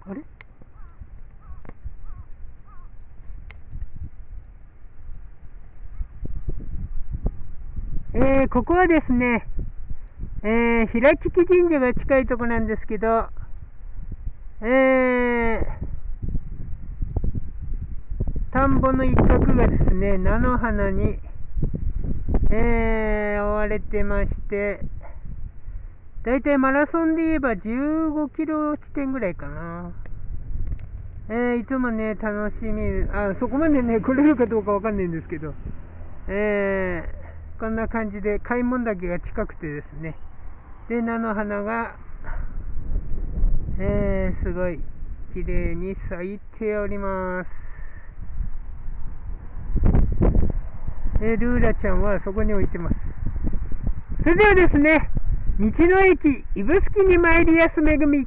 あれ、ここはですね、平木神社が近いとこなんですけど、田んぼの一角がですね、菜の花に、覆われてまして、だいたいマラソンで言えば15キロ地点ぐらいかな。いつもね、楽しみ、そこまでね、来れるかどうかわかんないんですけど、こんな感じで、開門岳が近くてですね、で、菜の花が、すごい綺麗に咲いております。ルーラちゃんはそこに置いてます。それではですね、道の駅指宿に参りやすめぐみ。